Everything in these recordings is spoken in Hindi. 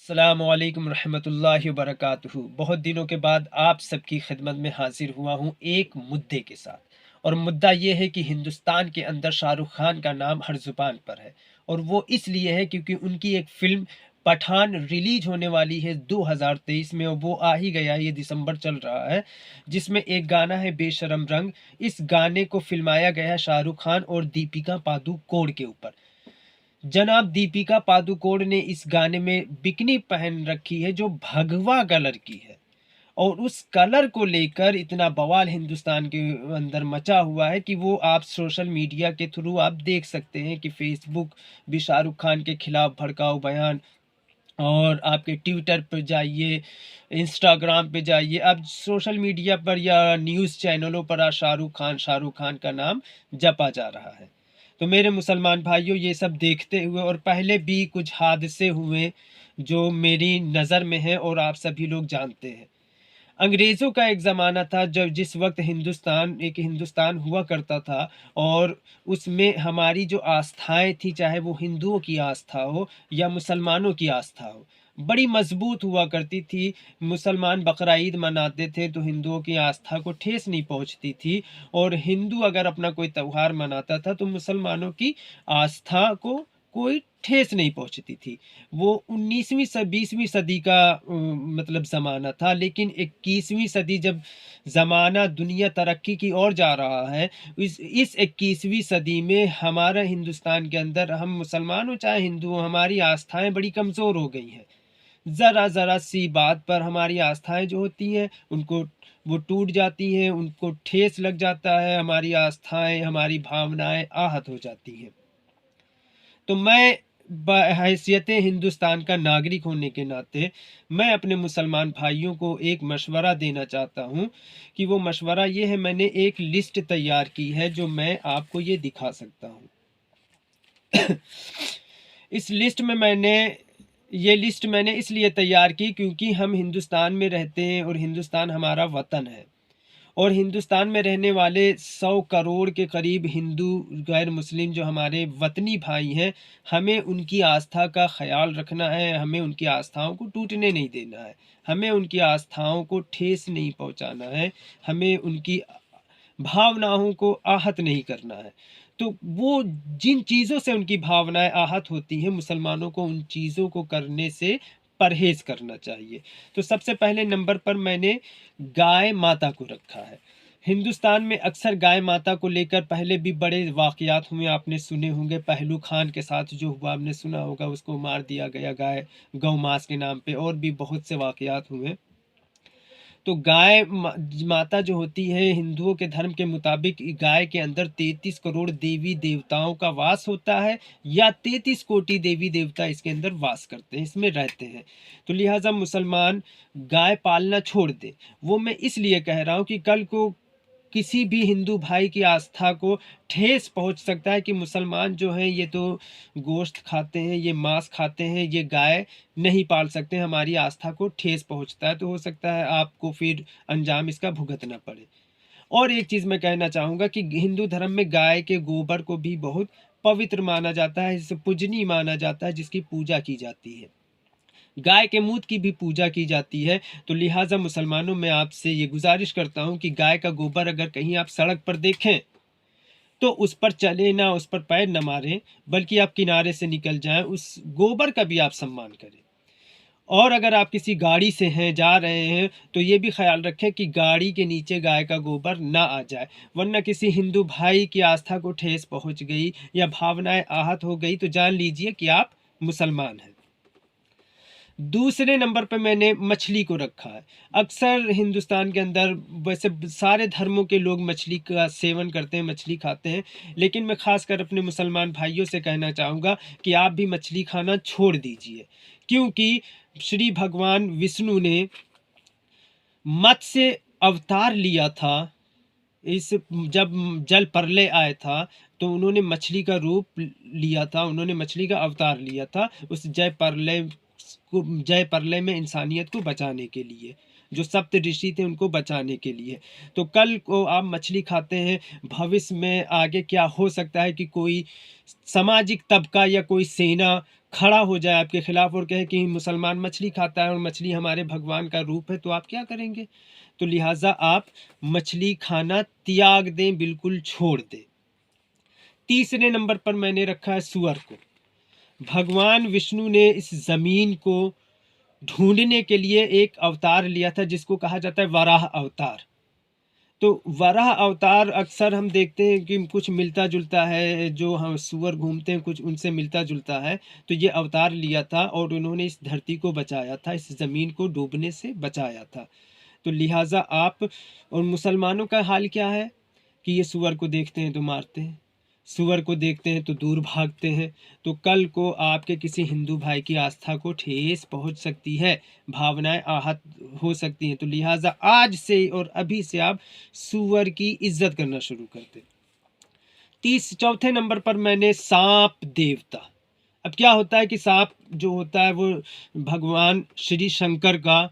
अस्सलामुअलैकुम रहमतुल्लाहि वबरकातुहू। बहुत दिनों के बाद आप सबकी खिदमत में हाजिर हुआ हूँ एक मुद्दे के साथ। और मुद्दा ये है कि हिंदुस्तान के अंदर शाहरुख खान का नाम हर ज़ुबान पर है। और वो इसलिए है क्योंकि उनकी एक फ़िल्म पठान रिलीज होने वाली है 2023 में, और वो आ ही गया है, ये दिसंबर चल रहा है, जिसमें एक गाना है बेशरम रंग। इस गाने को फिल्माया गया है शाहरुख खान और दीपिका पादुकोण के ऊपर। जनाब दीपिका पादुकोण ने इस गाने में बिकनी पहन रखी है जो भगवा कलर की है। और उस कलर को लेकर इतना बवाल हिंदुस्तान के अंदर मचा हुआ है कि वो आप सोशल मीडिया के थ्रू आप देख सकते हैं कि फेसबुक भी शाहरुख खान के खिलाफ भड़काऊ बयान, और आपके ट्विटर पर जाइए, इंस्टाग्राम पे जाइए, अब सोशल मीडिया पर या न्यूज़ चैनलों पर आज शाहरुख खान का नाम जपा जा रहा है। तो मेरे मुसलमान भाइयों, ये सब देखते हुए और पहले भी कुछ हादसे हुए जो मेरी नज़र में है और आप सभी लोग जानते हैं। अंग्रेज़ों का एक ज़माना था जब जिस वक़्त हिंदुस्तान हुआ करता था, और उसमें हमारी जो आस्थाएँ थी, चाहे वो हिंदुओं की आस्था हो या मुसलमानों की आस्था हो, बड़ी मज़बूत हुआ करती थी। मुसलमान बकरा ईद मनाते थे तो हिंदुओं की आस्था को ठेस नहीं पहुँचती थी, और हिंदू अगर अपना कोई त्योहार मनाता था तो मुसलमानों की आस्था को कोई ठेस नहीं पहुँचती थी। वो 19वीं 20वीं सदी का मतलब ज़माना था, लेकिन 21वीं सदी जब ज़माना दुनिया तरक्की की ओर जा रहा है, इस 21वीं सदी में हमारा हिंदुस्तान के अंदर, हम मुसलमान हो चाहे हिंदू हो, हमारी आस्थाएँ बड़ी कमज़ोर हो गई हैं। ज़रा-ज़रा सी बात पर हमारी आस्थाएँ जो होती हैं, उनको वो टूट जाती हैं, उनको ठेस लग जाता है, हमारी आस्थाएँ, हमारी भावनाएँ आहत हो जाती हैं। तो मैं हैसियत हिंदुस्तान का नागरिक होने के नाते मैं अपने मुसलमान भाइयों को एक मशवरा देना चाहता हूँ कि वो मशवरा ये है, मैंने एक लिस्ट तैयार की है जो मैं आपको ये दिखा सकता हूँ। इस लिस्ट में मैंने ये लिस्ट मैंने इसलिए तैयार की क्योंकि हम हिंदुस्तान में रहते हैं और हिंदुस्तान हमारा वतन है। और हिंदुस्तान में रहने वाले 100 करोड़ के करीब हिंदू गैर मुस्लिम जो हमारे वतनी भाई हैं, हमें उनकी आस्था का ख़याल रखना है, हमें उनकी आस्थाओं को टूटने नहीं देना है, हमें उनकी आस्थाओं को ठेस नहीं पहुंचाना है, हमें उनकी भावनाओं को आहत नहीं करना है। तो वो जिन चीज़ों से उनकी भावनाएँ आहत होती हैं, मुसलमानों को उन चीज़ों को करने से परहेज़ करना चाहिए। तो सबसे पहले नंबर पर मैंने गाय माता को रखा है। हिंदुस्तान में अक्सर गाय माता को लेकर पहले भी बड़े वाक़यात हुए, आपने सुने होंगे। पहलू खान के साथ जो हुआ आपने सुना होगा, उसको मार दिया गया गौ मांस के नाम पे, और भी बहुत से वाक़यात हुए। तो माता जो होती है, हिंदुओं के धर्म के मुताबिक गाय के अंदर 33 करोड़ देवी देवताओं का वास होता है, या 33 कोटि देवी देवता इसके अंदर वास करते हैं, इसमें रहते हैं। तो लिहाजा मुसलमान गाय पालना छोड़ दे। वो मैं इसलिए कह रहा हूँ कि कल को किसी भी हिंदू भाई की आस्था को ठेस पहुंच सकता है कि मुसलमान जो हैं ये तो गोश्त खाते हैं, ये मांस खाते हैं, ये गाय नहीं पाल सकते, हमारी आस्था को ठेस पहुंचता है, तो हो सकता है आपको फिर अंजाम इसका भुगतना पड़े। और एक चीज़ मैं कहना चाहूँगा कि हिंदू धर्म में गाय के गोबर को भी बहुत पवित्र माना जाता है, इसे पूजनीय माना जाता है, जिसकी पूजा की जाती है। गाय के मूत्र की भी पूजा की जाती है। तो लिहाजा मुसलमानों, मैं आपसे ये गुजारिश करता हूँ कि गाय का गोबर अगर कहीं आप सड़क पर देखें तो उस पर चलें ना, उस पर पैर ना मारें, बल्कि आप किनारे से निकल जाएँ, उस गोबर का भी आप सम्मान करें। और अगर आप किसी गाड़ी से हैं, जा रहे हैं, तो ये भी ख़्याल रखें कि गाड़ी के नीचे गाय का गोबर ना आ जाए, वरना किसी हिंदू भाई की आस्था को ठेस पहुँच गई या भावनाएँ आहत हो गई तो जान लीजिए कि आप मुसलमान हैं। दूसरे नंबर पे मैंने मछली को रखा है। अक्सर हिंदुस्तान के अंदर वैसे सारे धर्मों के लोग मछली का सेवन करते हैं, मछली खाते हैं, लेकिन मैं ख़ासकर अपने मुसलमान भाइयों से कहना चाहूँगा कि आप भी मछली खाना छोड़ दीजिए। क्योंकि श्री भगवान विष्णु ने मत्स्य अवतार लिया था, इस जब जल प्रलय आया था, तो उन्होंने मछली का रूप लिया था, उन्होंने मछली का अवतार लिया था उस जय प्रलय में इंसानियत को बचाने के लिए, जो सप्त ऋषि थे उनको बचाने के लिए। तो कल को आप मछली खाते हैं, भविष्य में आगे क्या हो सकता है कि कोई सामाजिक तबका या कोई सेना खड़ा हो जाए आपके खिलाफ और कहे कि मुसलमान मछली खाता है और मछली हमारे भगवान का रूप है, तो आप क्या करेंगे? तो लिहाजा आप मछली खाना त्याग दें, बिल्कुल छोड़ दें। तीसरे नंबर पर मैंने रखा है सूअर को। भगवान विष्णु ने इस जमीन को ढूंढने के लिए एक अवतार लिया था जिसको कहा जाता है वराह अवतार। तो वराह अवतार अक्सर हम देखते हैं कि कुछ मिलता जुलता है, जो हम सूअर घूमते हैं कुछ उनसे मिलता जुलता है। तो ये अवतार लिया था और उन्होंने इस धरती को बचाया था, इस ज़मीन को डूबने से बचाया था। तो लिहाजा आप और मुसलमानों का हाल क्या है कि ये सूअर को देखते हैं तो मारते हैं, सूअर को देखते हैं तो दूर भागते हैं। तो कल को आपके किसी हिंदू भाई की आस्था को ठेस पहुंच सकती है, भावनाएं आहत हो सकती हैं। तो लिहाजा आज से और अभी से आप सूअर की इज्जत करना शुरू कर दें। चौथे नंबर पर मैंने सांप देवता। अब क्या होता है कि सांप जो होता है वो भगवान श्री शंकर का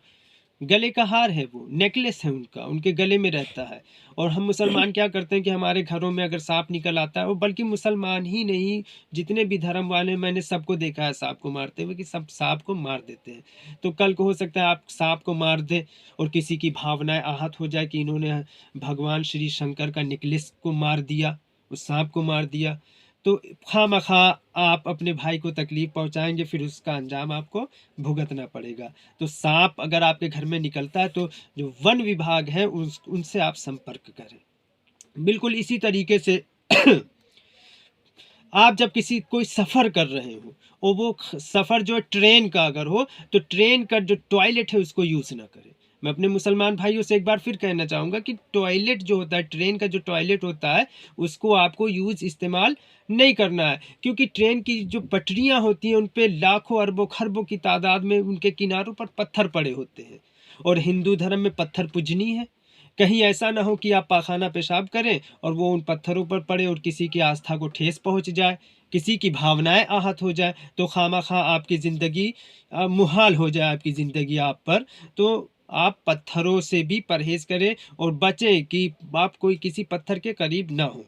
गले का हार है, वो नेकलेस है उनका, उनके गले में रहता है। और हम मुसलमान क्या करते हैं कि हमारे घरों में अगर सांप निकल आता है, और बल्कि मुसलमान ही नहीं, जितने भी धर्म वाले मैंने सबको देखा है सांप को मारते हुए, कि सब सांप को मार देते हैं। तो कल को हो सकता है आप सांप को मार दे और किसी की भावनाएं आहत हो जाए कि इन्होंने भगवान श्री शंकर का नेकलेस को मार दिया, उस सांप को मार दिया। तो खामखा आप अपने भाई को तकलीफ पहुंचाएंगे, फिर उसका अंजाम आपको भुगतना पड़ेगा। तो सांप अगर आपके घर में निकलता है तो जो वन विभाग है उनसे आप संपर्क करें। बिल्कुल इसी तरीके से आप जब किसी कोई सफ़र कर रहे हो और वो सफ़र जो है ट्रेन का अगर हो, तो ट्रेन का जो टॉयलेट है उसको यूज़ ना करें। मैं अपने मुसलमान भाइयों से एक बार फिर कहना चाहूँगा कि टॉयलेट जो होता है, ट्रेन का जो टॉयलेट होता है, उसको आपको इस्तेमाल नहीं करना है। क्योंकि ट्रेन की जो पटरियाँ होती हैं उन पे लाखों अरबों खरबों की तादाद में उनके किनारों पर पत्थर पड़े होते हैं, और हिंदू धर्म में पत्थर पूजनी है। कहीं ऐसा ना हो कि आप पाखाना पेशाब करें और वो उन पत्थरों पर पड़े और किसी की आस्था को ठेस पहुंच जाए, किसी की भावनाएं आहत हो जाए, तो खामखा आपकी ज़िंदगी मुहाल हो जाए, आपकी ज़िंदगी आप पर। तो आप पत्थरों से भी परहेज़ करें और बचें कि आप कोई किसी पत्थर के करीब ना हो।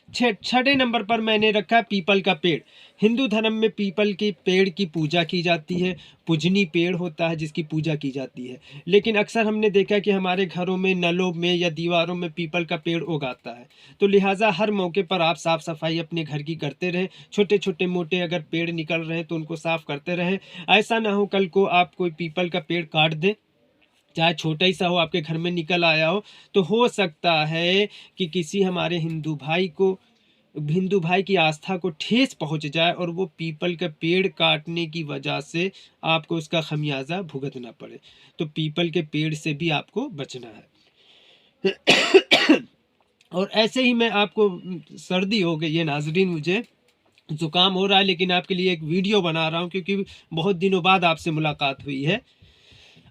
छठे नंबर पर मैंने रखा है पीपल का पेड़। हिंदू धर्म में पीपल के पेड़ की पूजा की जाती है, पूजनीय पेड़ होता है जिसकी पूजा की जाती है। लेकिन अक्सर हमने देखा है कि हमारे घरों में नलों में या दीवारों में पीपल का पेड़ उगाता है। तो लिहाजा हर मौके पर आप साफ सफाई अपने घर की करते रहें। छोटे छोटे मोटे अगर पेड़ निकल रहे हैं तो उनको साफ करते रहें। ऐसा ना हो कल को आप कोई पीपल का पेड़ काट दें, चाहे छोटा ही सा हो, आपके घर में निकल आया हो सकता है कि किसी हमारे हिंदू भाई की आस्था को ठेस पहुंच जाए और वो पीपल का पेड़ काटने की वजह से आपको उसका खमियाजा भुगतना पड़े। तो पीपल के पेड़ से भी आपको बचना है। और ऐसे ही मैं आपको, सर्दी हो गई है नाजरीन, मुझे जुकाम हो रहा है, लेकिन आपके लिए एक वीडियो बना रहा हूँ क्योंकि बहुत दिनों बाद आपसे मुलाकात हुई है।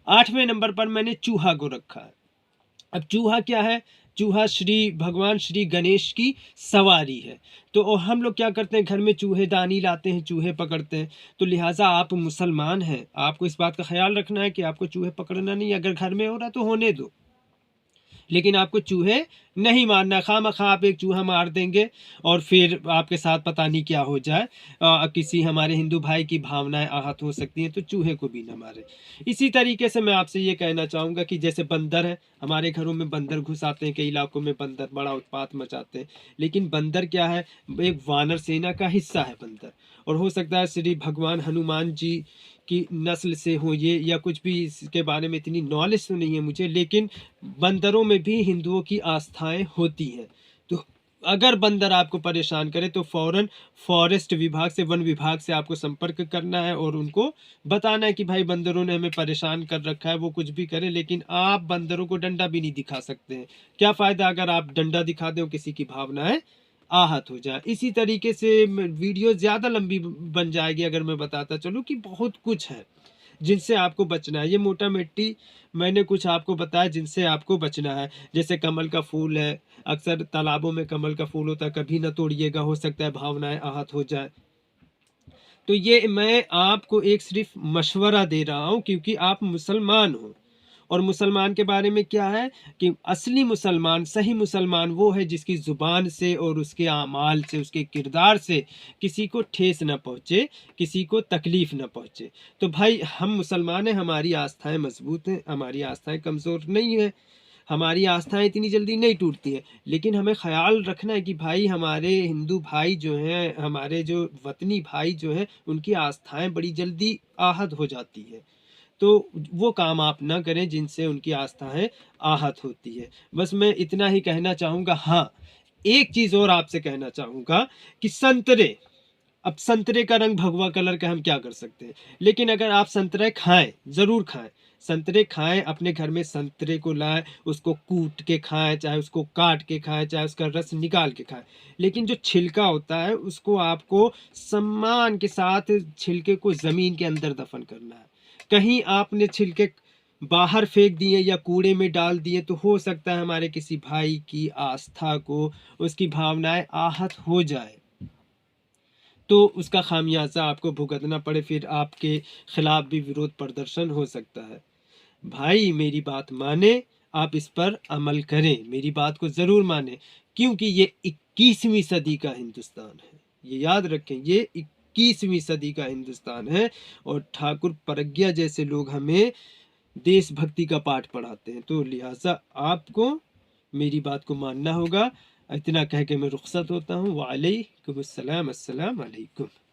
8वें नंबर पर मैंने चूहा को रखा है। अब चूहा क्या है? चूहा भगवान श्री गणेश की सवारी है। तो और हम लोग क्या करते हैं, घर में चूहेदानी लाते हैं, चूहे पकड़ते हैं। तो लिहाजा आप मुसलमान हैं, आपको इस बात का ख्याल रखना है कि आपको चूहे पकड़ना नहीं। अगर घर में हो रहा तो होने दो, लेकिन आपको चूहे नहीं मारना। खामखा आप एक चूहा मार देंगे और फिर आपके साथ पता नहीं क्या हो जाए, किसी हमारे हिंदू भाई की भावनाएं आहत हो सकती हैं। तो चूहे को भी ना मारे। इसी तरीके से मैं आपसे ये कहना चाहूँगा कि जैसे बंदर है, हमारे घरों में बंदर घुस आते हैं, कई इलाकों में बंदर बड़ा उत्पात मचाते हैं। लेकिन बंदर क्या है? एक वानर सेना का हिस्सा है बंदर। और हो सकता है श्री भगवान हनुमान जी की नस्ल से हो ये, या कुछ भी इसके बारे में इतनी नॉलेज तो नहीं है मुझे, लेकिन बंदरों में भी हिंदुओं की आस्थाएं होती हैं। तो अगर बंदर आपको परेशान करे तो फौरन फॉरेस्ट विभाग से, वन विभाग से आपको संपर्क करना है और उनको बताना है कि भाई बंदरों ने हमें परेशान कर रखा है। वो कुछ भी करे, लेकिन आप बंदरों को डंडा भी नहीं दिखा सकते हैं। क्या फ़ायदा अगर आप डंडा दिखा दें, किसी की भावनाएं आहत हो जाए। इसी तरीके से वीडियो ज़्यादा लंबी बन जाएगी अगर मैं बताता चलूँ कि बहुत कुछ है जिनसे आपको बचना है। ये मोटा मिट्टी मैंने कुछ आपको बताया जिनसे आपको बचना है। जैसे कमल का फूल है, अक्सर तालाबों में कमल का फूल होता है, कभी ना तोड़िएगा, हो सकता है भावनाएं आहत हो जाए। तो ये मैं आपको एक सिर्फ मशवरा दे रहा हूँ क्योंकि आप मुसलमान हो और मुसलमान के बारे में क्या है कि असली मुसलमान, सही मुसलमान वो है जिसकी ज़ुबान से और उसके आमाल से, उसके किरदार से किसी को ठेस न पहुँचे, किसी को तकलीफ़ न पहुँचे। तो भाई हम मुसलमान हैं, हमारी आस्थाएँ मज़बूत हैं, हमारी आस्थाएँ कमज़ोर नहीं हैं, हमारी आस्थाएँ इतनी जल्दी नहीं टूटती हैं। लेकिन हमें ख़्याल रखना है कि भाई हमारे हिंदू भाई जो हैं, हमारे जो वतनी भाई जो हैं, उनकी आस्थाएँ बड़ी जल्दी आहत हो जाती हैं। तो वो काम आप ना करें जिनसे उनकी आस्थाएँ आहत होती है। बस मैं इतना ही कहना चाहूँगा। हाँ, एक चीज़ और आपसे कहना चाहूँगा कि संतरे, अब संतरे का रंग भगवा कलर का हम क्या कर सकते हैं? लेकिन अगर आप संतरे खाएँ, ज़रूर खाएँ। संतरे खाएँ, अपने घर में संतरे को लाएँ, उसको कूट के खाएँ, चाहे उसको काट के खाएँ, चाहे उसका रस निकाल के खाएँ। लेकिन जो छिलका होता है, उसको आपको सम्मान के साथ छिलके को ज़मीन के अंदर दफ़न करना है। कहीं आपने छिलके बाहर फेंक दिए या कूड़े में डाल दिए, तो हो सकता है हमारे किसी भाई की आस्था को, उसकी भावनाएँ आहत हो जाए। तो उसका खामियाजा आपको भुगतना पड़े, फिर आपके खिलाफ भी विरोध प्रदर्शन हो सकता है। भाई मेरी बात माने, आप इस पर अमल करें, मेरी बात को ज़रूर माने, क्योंकि ये 21वीं सदी का हिंदुस्तान है। ये याद रखें, ये 21वीं सदी का हिंदुस्तान है और ठाकुर प्रज्ञा जैसे लोग हमें देशभक्ति का पाठ पढ़ाते हैं। तो लिहाजा आपको मेरी बात को मानना होगा। इतना कह के मैं रुखसत होता हूँ। वालेकुम अस्सलाम, अस्सलाम वालेकुम।